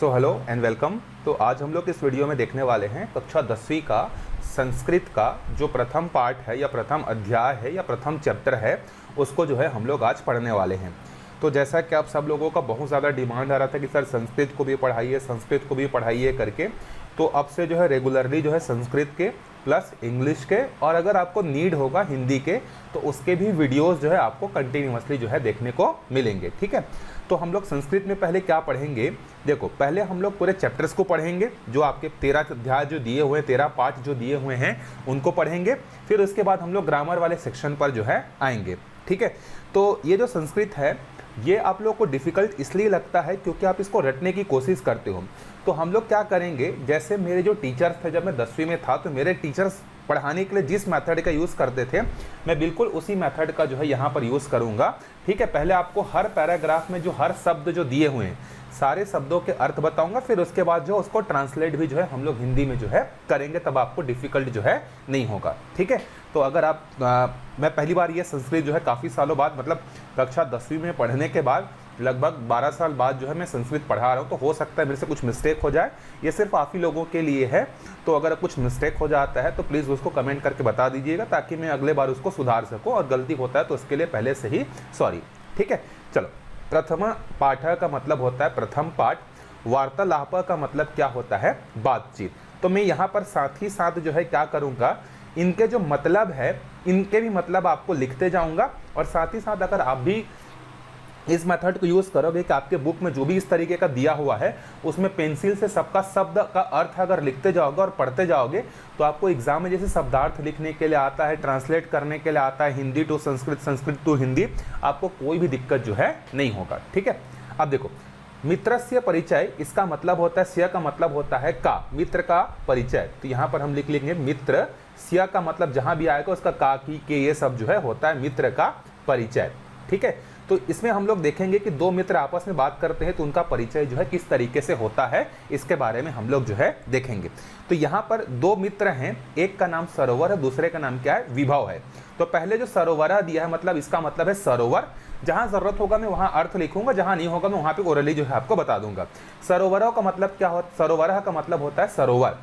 So hello and welcome. तो आज हम लोग इस वीडियो में देखने वाले हैं कक्षा 10वीं का संस्कृत का जो प्रथम पाठ है या प्रथम अध्याय है या प्रथम चैप्टर है, उसको जो है हम लोग आज पढ़ने वाले हैं। तो जैसा कि आप सब लोगों का बहुत ज़्यादा डिमांड आ रहा था कि सर संस्कृत को भी पढ़ाइए, संस्कृत को भी पढ़ाइए करके, तो अब से जो है रेगुलरली जो है संस्कृत के प्लस इंग्लिश के, और अगर आपको नीड होगा हिंदी के तो उसके भी वीडियोस जो है आपको कंटिन्यूअसली जो है देखने को मिलेंगे। ठीक है, तो हम लोग संस्कृत में पहले क्या पढ़ेंगे, देखो पहले हम लोग पूरे चैप्टर्स को पढ़ेंगे, जो आपके 13 अध्याय जो दिए हुए हैं, 13 पाठ जो दिए हुए हैं उनको पढ़ेंगे। फिर उसके बाद हम लोग ग्रामर वाले सेक्शन पर जो है आएंगे। ठीक है, तो ये जो संस्कृत है ये आप लोग को डिफ़िकल्ट इसलिए लगता है क्योंकि आप इसको रटने की कोशिश करते हो। तो हम लोग क्या करेंगे, जैसे मेरे जो टीचर्स थे जब मैं 10वीं में था, तो मेरे टीचर्स पढ़ाने के लिए जिस मेथड का यूज़ करते थे मैं बिल्कुल उसी मेथड का जो है यहाँ पर यूज़ करूँगा। ठीक है, पहले आपको हर पैराग्राफ में जो हर शब्द जो दिए हुए हैं सारे शब्दों के अर्थ बताऊंगा, फिर उसके बाद जो उसको ट्रांसलेट भी जो है हम लोग हिंदी में जो है करेंगे, तब आपको डिफ़िकल्ट जो है नहीं होगा। ठीक है, तो अगर आप मैं पहली बार ये संस्कृत जो है काफ़ी सालों बाद, मतलब कक्षा 10वीं में पढ़ने के बाद लगभग 12 साल बाद जो है मैं संस्कृत पढ़ा रहा हूँ, तो हो सकता है मेरे से कुछ मिस्टेक हो जाए। ये सिर्फ आप ही लोगों के लिए है, तो अगर कुछ मिस्टेक हो जाता है तो प्लीज़ उसको कमेंट करके बता दीजिएगा ताकि मैं अगले बार उसको सुधार सकूँ, और गलती होता है तो उसके लिए पहले से ही सॉरी। ठीक है, चलो। प्रथम पाठ का मतलब होता है प्रथम पाठ। वार्तालाप का मतलब क्या होता है, बातचीत। तो मैं यहाँ पर साथ ही साथ जो है क्या करूँगा, इनके जो मतलब है इनके भी मतलब आपको लिखते जाऊँगा, और साथ ही साथ अगर आप भी इस मेथड को यूज़ करोगे कि आपके बुक में जो भी इस तरीके का दिया हुआ है उसमें पेंसिल से सबका शब्द का अर्थ अगर लिखते जाओगे और पढ़ते जाओगे तो आपको एग्जाम में जैसे शब्दार्थ लिखने के लिए आता है, ट्रांसलेट करने के लिए आता है, हिंदी टू संस्कृत, संस्कृत टू हिंदी, आपको कोई भी दिक्कत जो है नहीं होगा। ठीक है, अब देखो मित्रस्य परिचय, इसका मतलब होता है, स्य का मतलब होता है का, मित्र का परिचय। तो यहाँ पर हम लिख लेंगे मित्र, स्य का मतलब जहाँ भी आएगा उसका का, की, के, ये सब जो है होता है मित्र का परिचय। ठीक है, तो इसमें हम लोग देखेंगे कि दो मित्र आपस में बात करते हैं तो उनका परिचय जो है किस तरीके से होता है, इसके बारे में हम लोग जो है देखेंगे। तो यहाँ पर दो मित्र हैं, एक का नाम सरोवर है, दूसरे का नाम क्या है, विभव है। तो पहले जो सरोवर दिया है मतलब इसका मतलब है सरोवर। जहाँ जरूरत होगा मैं वहाँ अर्थ लिखूंगा, जहाँ नहीं होगा मैं वहाँ पे ओरली जो है आपको बता दूंगा। सरोवरों का मतलब क्या होता है, सरोवर का मतलब होता है सरोवर।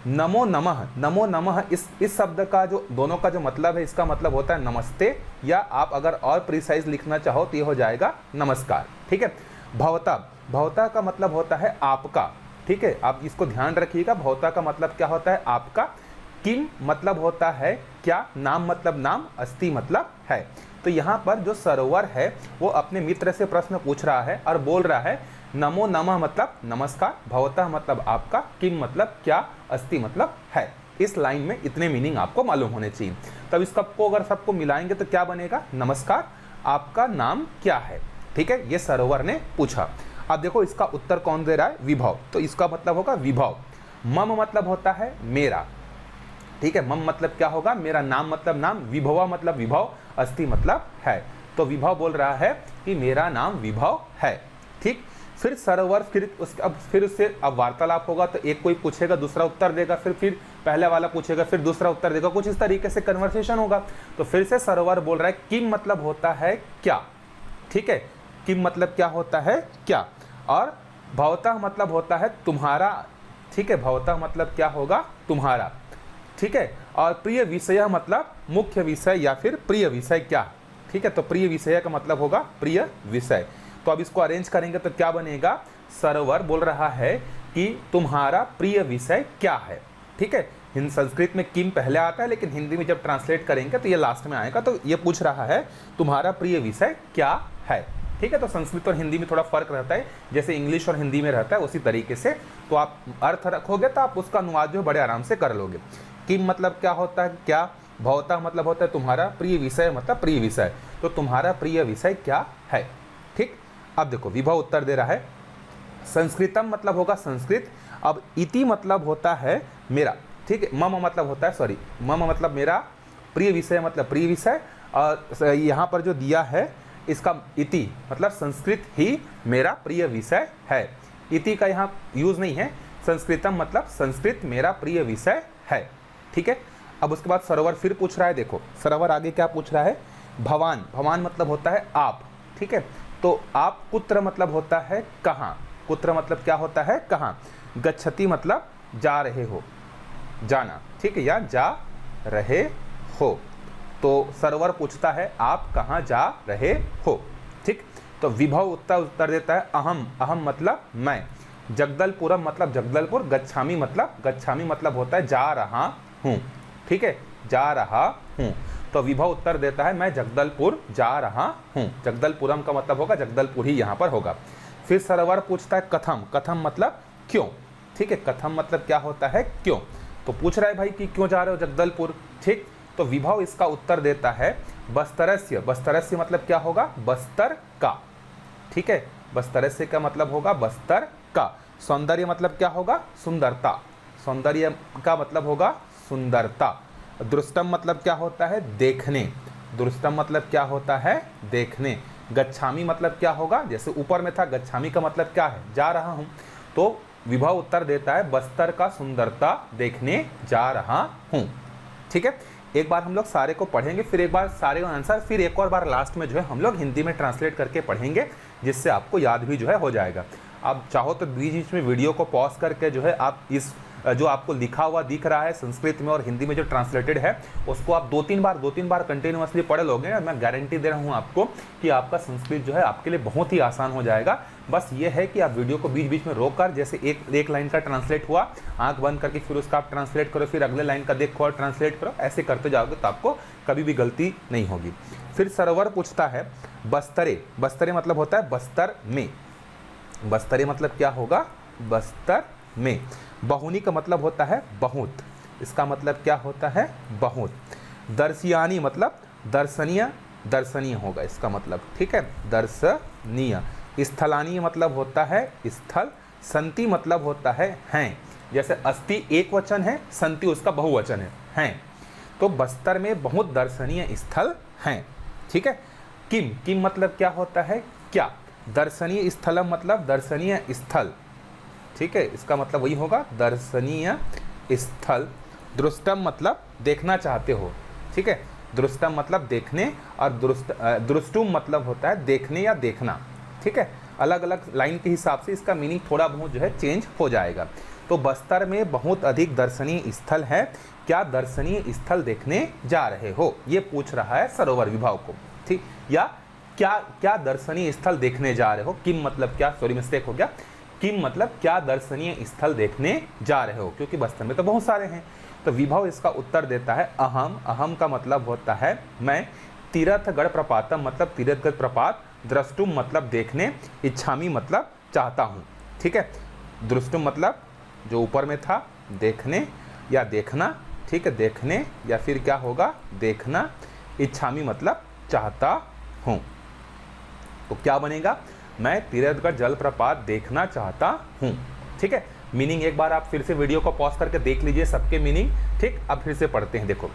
नमो नमः, नमो नमः इस शब्द का जो दोनों का जो मतलब है, इसका मतलब होता है नमस्ते, या आप अगर और प्रिसाइज लिखना चाहो तो ये हो जाएगा नमस्कार। ठीक है, भवता, भवता का मतलब होता है आपका। ठीक है, आप इसको ध्यान रखिएगा, भवता का मतलब क्या होता है आपका। किम मतलब होता है क्या, नाम मतलब नाम, अस्ति मतलब है। तो यहाँ पर जो सरोवर है वो अपने मित्र से प्रश्न पूछ रहा है और बोल रहा है नमो नमः मतलब नमस्कार, भवतः मतलब आपका, किम मतलब क्या, अस्ति मतलब है। इस लाइन में इतने मीनिंग आपको मालूम होने चाहिए। तब इस सबको अगर सबको मिलाएंगे तो क्या बनेगा, नमस्कार, आपका नाम क्या है। ठीक है, ये सरोवर ने पूछा। अब देखो इसका उत्तर कौन दे रहा है, विभव। तो इसका मतलब होगा विभव। मम मतलब होता है मेरा। ठीक है, मम मतलब क्या होगा, मेरा, नाम मतलब नाम, विभवा मतलब विभव, अस्ति मतलब है। तो विभव बोल रहा है कि मेरा नाम विभव है। ठीक, फिर सरोवर, फिर उससे अब वार्तालाप होगा, तो एक कोई पूछेगा दूसरा उत्तर देगा, फिर पहले वाला पूछेगा फिर दूसरा उत्तर देगा, कुछ इस तरीके से कन्वर्सेशन होगा। तो फिर से सरोवर बोल रहा है किम मतलब होता है क्या। ठीक है, किम मतलब क्या होता है क्या, और भवतः मतलब होता है तुम्हारा। ठीक है, भवतः मतलब क्या होगा, तुम्हारा। ठीक है, और प्रिय विषय मतलब मुख्य विषय या फिर प्रिय विषय क्या। ठीक है, तो प्रिय विषय का मतलब होगा प्रिय विषय। तो अब इसको अरेंज करेंगे तो क्या बनेगा, सरोवर बोल रहा है कि तुम्हारा प्रिय विषय क्या है। ठीक है, हिंदी संस्कृत में किम पहले आता है, लेकिन हिंदी में जब ट्रांसलेट करेंगे तो ये लास्ट में आएगा। तो ये पूछ रहा है तुम्हारा प्रिय विषय क्या है। ठीक है, तो संस्कृत और हिंदी में थोड़ा फर्क रहता है, जैसे इंग्लिश और हिंदी में रहता है उसी तरीके से। तो आप अर्थ रखोगे तो आप उसका अनुवाद जो बड़े आराम से कर लोगे। किम मतलब क्या होता है क्या, भवता मतलब होता है तुम्हारा, प्रिय विषय मतलब प्रिय विषय, तो तुम्हारा प्रिय विषय क्या है। ठीक, अब देखो विभव उत्तर दे रहा है संस्कृतम मतलब होगा संस्कृत। अब इति मतलब होता है मेरा। ठीक है, मम मतलब होता है, सॉरी, मम मतलब मेरा, प्रिय विषय मतलब प्रिय विषय, और यहाँ पर जो दिया है इसका इति मतलब संस्कृत ही मेरा प्रिय विषय है। इति का यहाँ यूज नहीं है, संस्कृतम मतलब संस्कृत मेरा प्रिय विषय है। ठीक है, अब उसके बाद सरोवर फिर पूछ रहा है, देखो सरोवर आगे क्या पूछ रहा है, भवान, भवान मतलब होता है आप। ठीक है, तो आप, पुत्र मतलब होता है कहाँ। कुत्र मतलब क्या होता है कहाँ, गच्छति मतलब जा रहे हो, जाना, ठीक है, या जा रहे हो। तो सरोवर पूछता है आप कहाँ जा रहे हो, ठीक। तो विभव उत्तर देता है अहम, अहम मतलब मैं, जगदलपुरम मतलब जगदलपुर, गच्छामि मतलब होता है जा रहा हूँ, ठीक है, जा रहा हूँ। तो विभव उत्तर देता है मैं जगदलपुर जा रहा हूँ, जगदलपुरम का मतलब होगा जगदलपुर ही यहाँ पर होगा। फिर सरोवर पूछता है कथम, कथम मतलब क्यों, ठीक है, कथम मतलब क्या होता है क्यों। तो पूछ रहा है भाई कि क्यों जा रहे हो जगदलपुर, ठीक। तो विभव इसका उत्तर देता है बस्तरस्य, बस्तरस्य मतलब क्या होगा बस्तर का, ठीक है, बस्तरस्य का मतलब होगा बस्तर का। सौंदर्य मतलब क्या होगा सुंदरता, सौंदर्य का मतलब होगा सुंदरता। दृष्टम मतलब क्या होता है देखने, दृष्टम मतलब क्या होता है देखने। गच्छामि मतलब क्या होगा, जैसे ऊपर में था गच्छामि का मतलब क्या है जा रहा हूँ, तो विभव उत्तर देता है बस्तर का सुंदरता देखने जा रहा हूँ, ठीक है। एक बार हम लोग सारे को पढ़ेंगे, फिर एक बार सारे का आंसर, फिर एक और बार लास्ट में जो है हम लोग हिंदी में ट्रांसलेट करके पढ़ेंगे, जिससे आपको याद भी जो है हो जाएगा। आप चाहो तो बीच बीच में वीडियो को पॉज करके जो है आप इस जो आपको लिखा हुआ दिख रहा है संस्कृत में और हिंदी में जो ट्रांसलेटेड है उसको आप दो तीन बार कंटिन्यूअसली पढ़ लोगे, मैं गारंटी दे रहा हूँ आपको कि आपका संस्कृत जो है आपके लिए बहुत ही आसान हो जाएगा। बस ये है कि आप वीडियो को बीच बीच में रोक कर, जैसे एक लाइन का ट्रांसलेट हुआ, आंख बंद करके फिर उसका आप ट्रांसलेट करो, फिर अगले लाइन का देखो और ट्रांसलेट करो, ऐसे करते जाओगे तो आपको कभी भी गलती नहीं होगी। फिर सरोवर पूछता है बस्तरे, बस्तरे मतलब होता है बस्तर में, बस्तरे मतलब क्या होगा बस्तर में। बहुनी का मतलब होता है बहुत, इसका मतलब क्या होता है बहुत। दर्शियानी मतलब दर्शनीय, दर्शनीय होगा इसका मतलब, ठीक है, दर्शनीय। स्थलानी मतलब होता है स्थल, संति मतलब होता है हैं, जैसे अस्ति एक वचन है, संति उसका बहुवचन है, हैं। तो बस्तर में बहुत दर्शनीय स्थल हैं, ठीक है। किम, किम मतलब क्या होता है क्या। दर्शनीय स्थलम मतलब दर्शनीय स्थल, ठीक है, इसका मतलब वही होगा दर्शनीय स्थल। दृष्टम मतलब देखना चाहते हो, ठीक है, दृष्टम मतलब देखने, और दृष्टुम मतलब होता है देखने या देखना, ठीक है। अलग अलग लाइन के हिसाब से इसका मीनिंग थोड़ा बहुत जो है चेंज हो जाएगा। तो बस्तर में बहुत अधिक दर्शनीय स्थल है, क्या दर्शनीय स्थल देखने जा रहे हो, ये पूछ रहा है सरोवर विभाग को, ठीक। या क्या दर्शनीय स्थल देखने जा रहे हो, किम मतलब क्या, सॉरी मिस्टेक हो गया, किम मतलब क्या दर्शनीय स्थल देखने जा रहे हो, क्योंकि बस्तर में तो बहुत सारे हैं। तो विभव इसका उत्तर देता है अहम, अहम का मतलब होता है मैं। तीर्थगढ़ प्रपातम मतलब तीर्थगढ़ प्रपात, द्रष्टुम मतलब देखने, इच्छामी मतलब चाहता हूँ, ठीक है। दृष्टुम मतलब जो ऊपर में था देखने या देखना, ठीक है, देखने या फिर क्या होगा देखना। इच्छामी मतलब चाहता हूँ, तो क्या बनेगा मैं तीर्थगढ़ जलप्रपात देखना चाहता हूँ, ठीक है। मीनिंग एक बार आप फिर से वीडियो को पॉज करके देख लीजिए सबके मीनिंग, ठीक। अब फिर से पढ़ते हैं, देखो।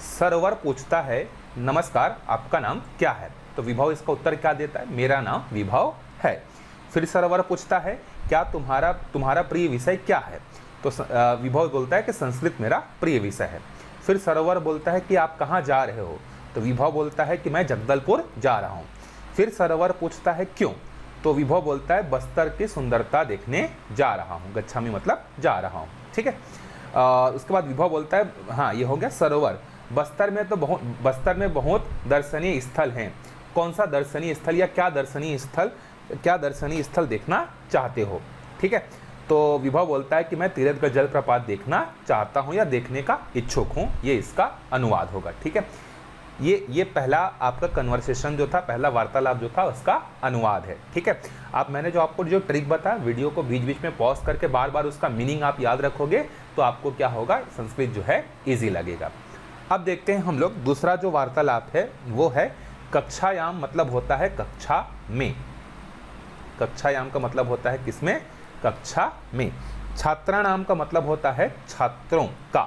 सरोवर पूछता है नमस्कार आपका नाम क्या है, तो विभव इसका उत्तर क्या देता है मेरा नाम विभव है। फिर सरोवर पूछता है क्या तुम्हारा प्रिय विषय क्या है, तो विभव बोलता है कि संस्कृत मेरा प्रिय विषय है। फिर सरोवर बोलता है कि आप कहाँ जा रहे हो, तो विभव बोलता है कि मैं जगदलपुर जा रहा हूँ। फिर सरोवर पूछता है क्यों, तो विभव बोलता है बस्तर की सुंदरता देखने जा रहा हूँ, गच्छामी मतलब जा रहा हूँ, ठीक है। उसके बाद विभव बोलता है, हाँ ये हो गया सरोवर। बस्तर में बहुत दर्शनीय स्थल हैं, कौन सा दर्शनीय स्थल या क्या दर्शनीय स्थल देखना चाहते हो, ठीक है। तो विभव बोलता है कि मैं तीर्थगढ़ जलप्रपात देखना चाहता हूँ या देखने का इच्छुक हूँ, ये इसका अनुवाद होगा, ठीक है। ये पहला आपका कन्वर्सेशन जो था, पहला वार्तालाप जो था उसका अनुवाद है, ठीक है। आप मैंने जो आपको जो ट्रिक बताया, वीडियो को बीच बीच में पॉज करके बार बार उसका मीनिंग आप याद रखोगे तो आपको क्या होगा संस्कृत जो है ईजी लगेगा। अब देखते हैं हम लोग दूसरा जो वार्तालाप है वो है कक्षायाम, मतलब होता है कक्षा में। कक्षायाम का मतलब होता है किसमें, कक्षा में। छात्राणाम का मतलब होता है छात्रों का,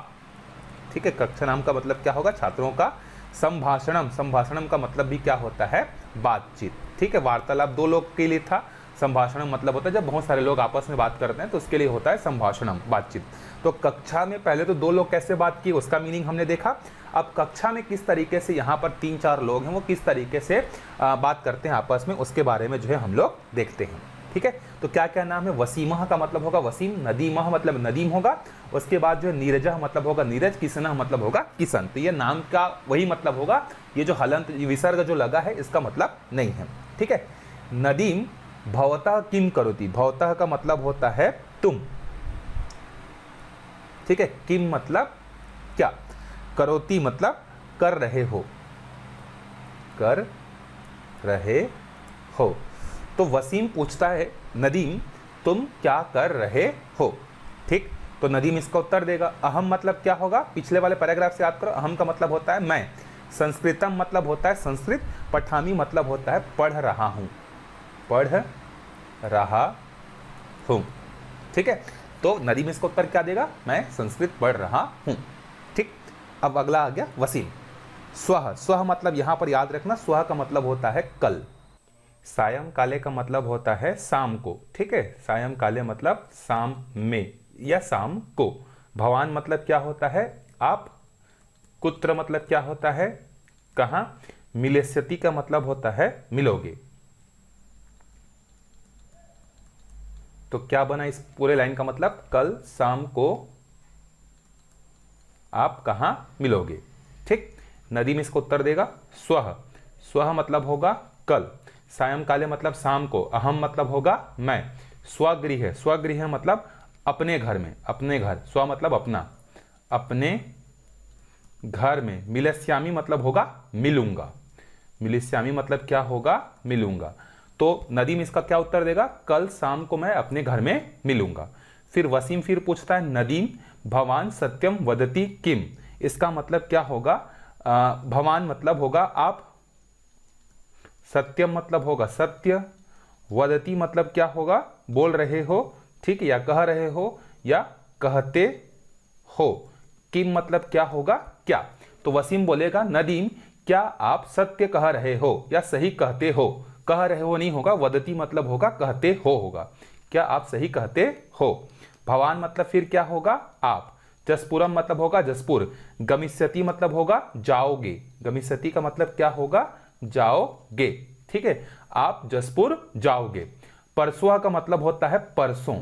ठीक है। कक्षा नाम का मतलब क्या होगा छात्रों का। संभाषणम, संभाषणम का मतलब भी क्या होता है बातचीत, ठीक है। वार्तालाप दो लोग के लिए था, संभाषणम मतलब होता है जब बहुत सारे लोग आपस में बात करते हैं तो उसके लिए होता है संभाषणम, बातचीत। तो कक्षा में पहले तो दो लोग कैसे बात की उसका मीनिंग हमने देखा। अब कक्षा में किस तरीके से यहाँ पर 3-4 लोग हैं वो किस तरीके से बात करते हैं आपस में, उसके बारे में जो है हम लोग देखते हैं, ठीक है। तो क्या क्या नाम है, वसीमह का मतलब होगा वसीम, नदीमह मतलब नदीम होगा, उसके बाद जो है नीरजह मतलब होगा नीरज, किसनह मतलब होगा किसन। तो ये नाम का वही मतलब होगा, ये जो हलंत विसर्ग जो लगा है इसका मतलब नहीं है, ठीक है। नदीम भवतः किम करोति, भवतः का मतलब होता है तुम, ठीक है। किम मतलब क्या, करोति मतलब कर रहे हो, कर रहे हो। तो वसीम पूछता है नदीम तुम क्या कर रहे हो, ठीक। तो नदीम इसका उत्तर देगा। अहम मतलब क्या होगा, पिछले वाले पैराग्राफ से याद करो, अहम का मतलब होता है मैं, संस्कृतम मतलब होता है संस्कृत, पठामी मतलब होता है पढ़ रहा हूँ, पढ़ रहा हूँ, ठीक है। तो नदीम इसका उत्तर क्या देगा, मैं संस्कृत पढ़ रहा हूँ, ठीक। अब अगला आ गया वसीम। स्वह, स्वह मतलब यहाँ पर याद रखना, स्वह का मतलब होता है कल। सायं काले का मतलब होता है शाम को, ठीक है। सायं काले मतलब शाम में या शाम को। भवान मतलब क्या होता है आप, कुत्र मतलब क्या होता है कहाँ, मिलेष्यति का मतलब होता है मिलोगे। तो क्या बना इस पूरे लाइन का मतलब, कल शाम को आप कहाँ मिलोगे, ठीक। नदीम इसको उत्तर देगा स्वह, स्वह मतलब होगा कल, सायंकाले मतलब शाम को, अहम मतलब होगा मैं, स्वगृह, स्वगृह मतलब अपने घर में, अपने घर, स्व मतलब अपना, अपने घर में, मिलस्यामी मतलब होगा मिलूंगा, मिलिस्यामी मतलब क्या होगा मिलूंगा। तो नदीम इसका क्या उत्तर देगा, कल शाम को मैं अपने घर में मिलूंगा। फिर वसीम फिर पूछता है नदीम भवान सत्यम वदति किम, इसका मतलब क्या होगा, भवान मतलब होगा आप, सत्यम मतलब होगा सत्य, वदति मतलब क्या होगा बोल रहे हो, ठीक, या कह रहे हो या कहते हो, किम मतलब क्या होगा क्या। तो वसीम बोलेगा नदीम क्या आप सत्य कह रहे हो या सही कहते हो, कह रहे हो नहीं होगा, वदति मतलब होगा कहते हो होगा, क्या आप सही कहते हो। भवान मतलब फिर क्या होगा आप, जसपुरम मतलब होगा जसपुर, गमिष्यति मतलब होगा जाओगे, गमिष्यति का मतलब क्या होगा जाओगे, ठीक है, आप जसपुर जाओगे। परसुआ का मतलब होता है परसों,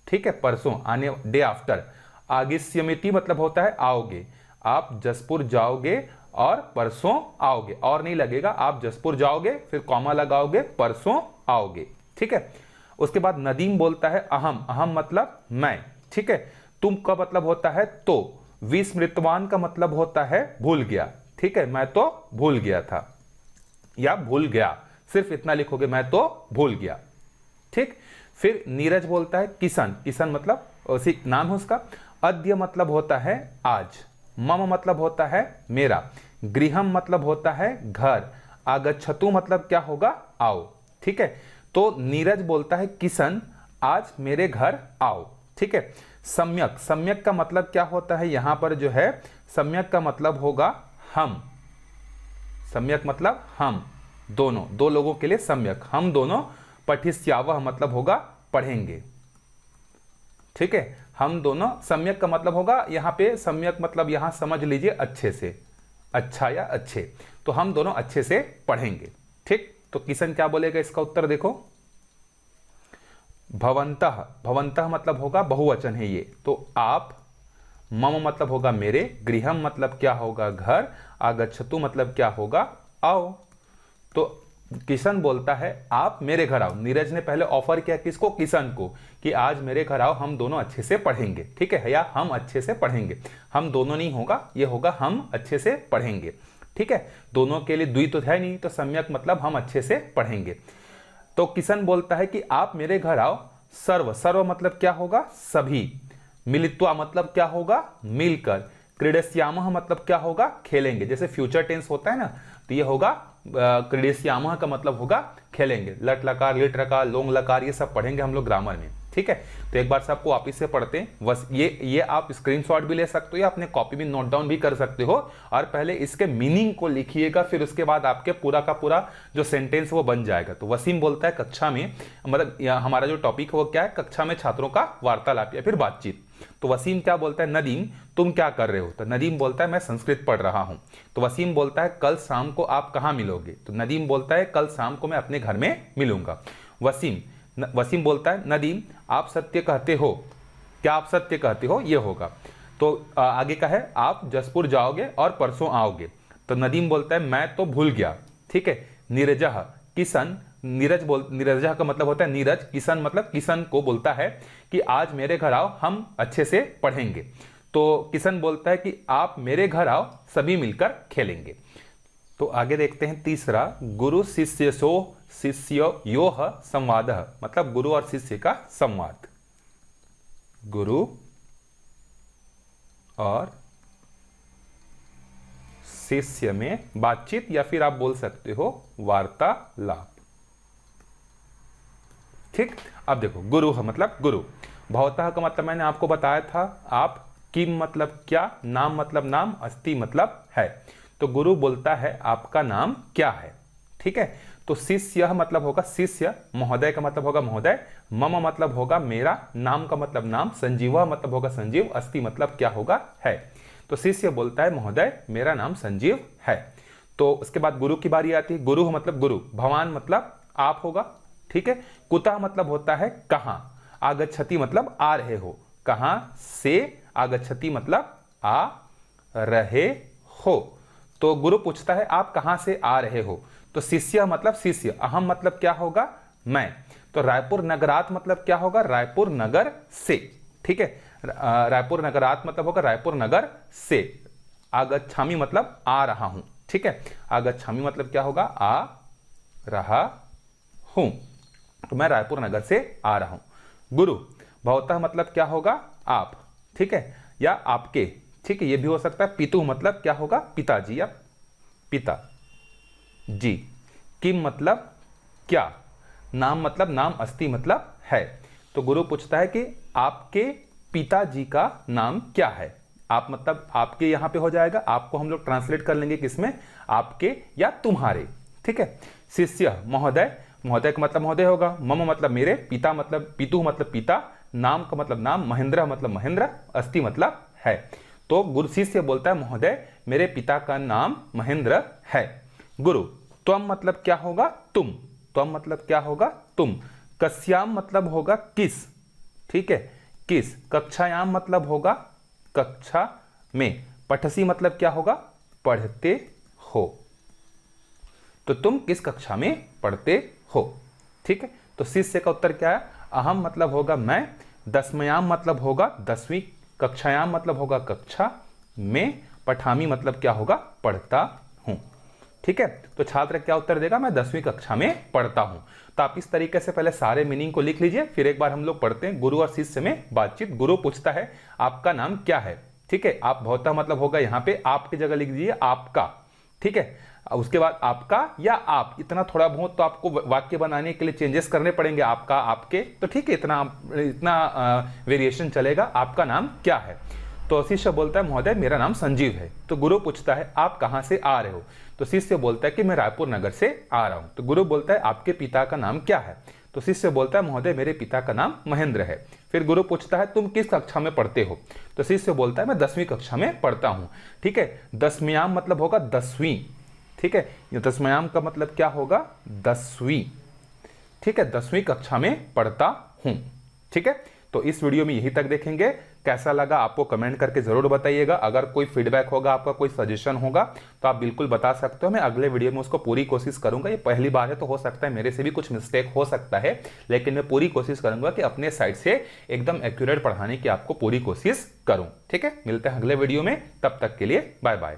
ठीक है, परसों आने, डे आफ्टर। आगिस्यमिति मतलब होता है आओगे, आप जसपुर जाओगे और परसों आओगे, और नहीं लगेगा, आप जसपुर जाओगे फिर कॉमा लगाओगे परसों आओगे, ठीक है। उसके बाद नदीम बोलता है अहम, अहम मतलब मैं, ठीक है। तुम का मतलब होता है तो, विस्मृतवान का मतलब होता है भूल गया, ठीक है, मैं तो भूल गया था या भूल गया, सिर्फ इतना लिखोगे मैं तो भूल गया, ठीक। फिर नीरज बोलता है किसन, किसन मतलब उसी नाम है उसका। अद्य मतलब होता है आज, मम मतलब होता है मेरा, गृहम मतलब होता है घर, आगच्छतु मतलब क्या होगा आओ, ठीक है। तो नीरज बोलता है किसन आज मेरे घर आओ, ठीक है। सम्यक, सम्यक का मतलब क्या होता है यहां पर जो है, सम्यक का मतलब होगा हम, सम्यक मतलब हम दोनों, दो लोगों के लिए सम्यक, हम दोनों, पठिष्यावह मतलब होगा पढ़ेंगे, ठीक है, हम दोनों। सम्यक का मतलब होगा यहाँ पे, सम्यक मतलब यहाँ समझ लीजिए अच्छे से, अच्छा या अच्छे, तो हम दोनों अच्छे से पढ़ेंगे, ठीक। तो किशन क्या बोलेगा इसका उत्तर देखो, भवंतः, भवंतः मतलब होगा बहुवचन है ये, तो आप, मम मतलब होगा मेरे, गृहम मतलब क्या होगा घर, आगच्छतु मतलब क्या होगा आओ। तो किशन बोलता है आप मेरे घर आओ, नीरज ने पहले ऑफर किया किसको, किशन को, कि आज मेरे घर आओ हम दोनों अच्छे से पढ़ेंगे, ठीक है, या हम अच्छे से पढ़ेंगे, हम दोनों नहीं होगा, ये होगा हम अच्छे से पढ़ेंगे, ठीक है, दोनों के लिए द्वि तो है नहीं, तो सम्यक मतलब हम अच्छे से पढ़ेंगे। तो किशन बोलता है कि आप मेरे घर आओ, सर्व, सर्व मतलब क्या होगा सभी, मिलित्वा मतलब क्या होगा मिलकर, क्रीडस्यामः मतलब क्या होगा खेलेंगे, जैसे फ्यूचर टेंस होता है ना, तो ये होगा क्रीडस्यामः का मतलब होगा खेलेंगे, लट लकार लिट लकार लोंग लकार ये सब पढ़ेंगे हम लोग ग्रामर में, ठीक है। तो एक बार से आपको वापिस से पढ़ते हैं, बस ये आप स्क्रीनशॉट भी ले सकते हो या अपने कॉपी में नोट डाउन भी कर सकते हो, और पहले इसके मीनिंग को लिखिएगा, फिर उसके बाद आपके पूरा का पूरा जो सेंटेंस वो बन जाएगा। तो वसीम बोलता है कक्षा में, मतलब हमारा जो टॉपिक है वो क्या है, कक्षा में छात्रों का वार्तालाप या फिर बातचीत। तो वसीम क्या बोलता है, नदीम तुम क्या कर रहे हो, तो नदीम बोलता है मैं संस्कृत पढ़ रहा हूं। तो वसीम बोलता है कल शाम को आप कहां मिलोगे, तो नदीम बोलता है कल शाम को मैं अपने घर में मिलूंगा। वसीम वसीम बोलता है नदीम आप सत्य कहते हो, क्या आप सत्य कहते हो, ये होगा। तो आगे का है आप जसपुर जाओगे और परसों आओगे, तो नदीम बोलता है मैं तो भूल गया। ठीक है। नीरजह किशन, नीरजह का मतलब होता है नीरज, किशन मतलब किशन को बोलता है कि आज मेरे घर आओ हम अच्छे से पढ़ेंगे। तो किशन बोलता है कि आप मेरे घर आओ सभी मिलकर खेलेंगे। तो आगे देखते हैं तीसरा, गुरु शिष्योः संवादः, मतलब गुरु और शिष्य का संवाद। गुरु और शिष्य में बातचीत या फिर आप बोल सकते हो वार्तालाप। ठीक। अब देखो गुरु मतलब गुरु, भवतः का मतलब मैंने आपको बताया था, आप, किम मतलब क्या, नाम मतलब नाम, अस्ति मतलब है। तो गुरु बोलता है आपका नाम क्या है। ठीक है। तो शिष्य मतलब होगा शिष्य, महोदय का मतलब होगा महोदय, मम मतलब होगा मेरा, नाम का मतलब नाम, संजीव मतलब होगा संजीव, अस्ति मतलब क्या होगा है। तो शिष्य बोलता है महोदय मेरा नाम संजीव है। तो उसके बाद गुरु की बारी आती है। गुरु मतलब गुरु, भवान मतलब आप होगा। ठीक है। कुतः मतलब होता है कहां, आगच्छति मतलब आ रहे हो, कहां से, आगच्छति मतलब आ रहे हो। तो गुरु पूछता है आप कहां से आ रहे हो, तो शिष्य मतलब शिष्य, अहम मतलब क्या होगा, मैं। तो रायपुर नगरात मतलब क्या होगा, रायपुर नगर से। ठीक है। रायपुर नगरात मतलब होगा रायपुर नगर से। आगच्छामि मतलब आ रहा हूं। ठीक है। आगच्छामि मतलब क्या होगा, आ रहा हूं, तो मैं रायपुर नगर से आ रहा हूं। गुरु भवतः मतलब क्या होगा, आप। ठीक है, या आपके। ठीक है, ये भी हो सकता है। पितु मतलब क्या होगा, पिताजी या पिता जी। किम मतलब क्या, नाम मतलब नाम, अस्ति मतलब है। तो गुरु पूछता है कि आपके पिताजी का नाम क्या है। आप मतलब आपके यहां पे हो जाएगा, आपको हम लोग ट्रांसलेट कर लेंगे किसमें, आपके या तुम्हारे। ठीक है। शिष्य महोदय, महोदय का मतलब महोदय होगा, मम मतलब मेरे, पिता मतलब पितु मतलब पिता, नाम का मतलब नाम, महेंद्र मतलब महेंद्र, अस्ति मतलब है। तो गुरु शिष्य बोलता है महोदय मेरे पिता का नाम महेंद्र है। गुरु त्वम मतलब क्या होगा, तुम। त्वम मतलब क्या होगा, तुम। कस्याम मतलब होगा किस। ठीक है, किस। कक्षायाम मतलब होगा कक्षा में। पठसी मतलब क्या होगा, पढ़ते हो। तो तुम किस कक्षा में पढ़ते हो। ठीक है। तो शिष्य का उत्तर क्या है, अहम मतलब होगा मैं, दसमयाम मतलब होगा 10वीं, कक्षायाम मतलब होगा कक्षा में, पठामी मतलब क्या होगा, पढ़ता हूं। ठीक है। तो छात्र क्या उत्तर देगा, मैं 10वीं कक्षा में पढ़ता हूं। तो आप इस तरीके से पहले सारे मीनिंग को लिख लीजिए, फिर एक बार हम लोग पढ़ते हैं। गुरु और शिष्य में बातचीत। गुरु पूछता है आपका नाम क्या है। ठीक है। आप भवतः मतलब होगा यहाँ पे आपकी जगह लिख दीजिए आपका। ठीक है। उसके बाद आपका या आप, इतना थोड़ा बहुत तो आपको वाक्य बनाने के लिए चेंजेस करने पड़ेंगे, आपका आपके, तो ठीक है, इतना वेरिएशन चलेगा। आपका नाम क्या है। तो शिष्य बोलता है महोदय मेरा नाम संजीव है। तो गुरु पूछता है आप कहां से आ रहे हो। तो शिष्य बोलता है कि मैं रायपुर नगर से आ रहा हूं। तो गुरु बोलता है आपके पिता का नाम क्या है। तो शिष्य बोलता है महोदय मेरे पिता का नाम महेंद्र है। फिर गुरु पूछता है तुम किस कक्षा में पढ़ते हो। तो शिष्य बोलता है मैं 10वीं कक्षा में पढ़ता हूं। ठीक है। दसम्याम मतलब होगा 10वीं। ठीक है। ये दसम्याम का मतलब क्या होगा, 10वीं। ठीक है, 10वीं कक्षा में पढ़ता हूं। ठीक है। तो इस वीडियो में यही तक देखेंगे। कैसा लगा आपको कमेंट करके जरूर बताइएगा। अगर कोई फीडबैक होगा, आपका कोई सजेशन होगा तो आप बिल्कुल बता सकते हो। मैं अगले वीडियो में उसको पूरी कोशिश करूंगा। ये पहली बार है तो हो सकता है मेरे से भी कुछ मिस्टेक हो सकता है, लेकिन मैं पूरी कोशिश करूंगा कि अपने साइड से एकदम एक्यूरेट पढ़ाने की आपको पूरी कोशिश करूं। ठीक है। मिलते हैं अगले वीडियो में, तब तक के लिए बाय बाय।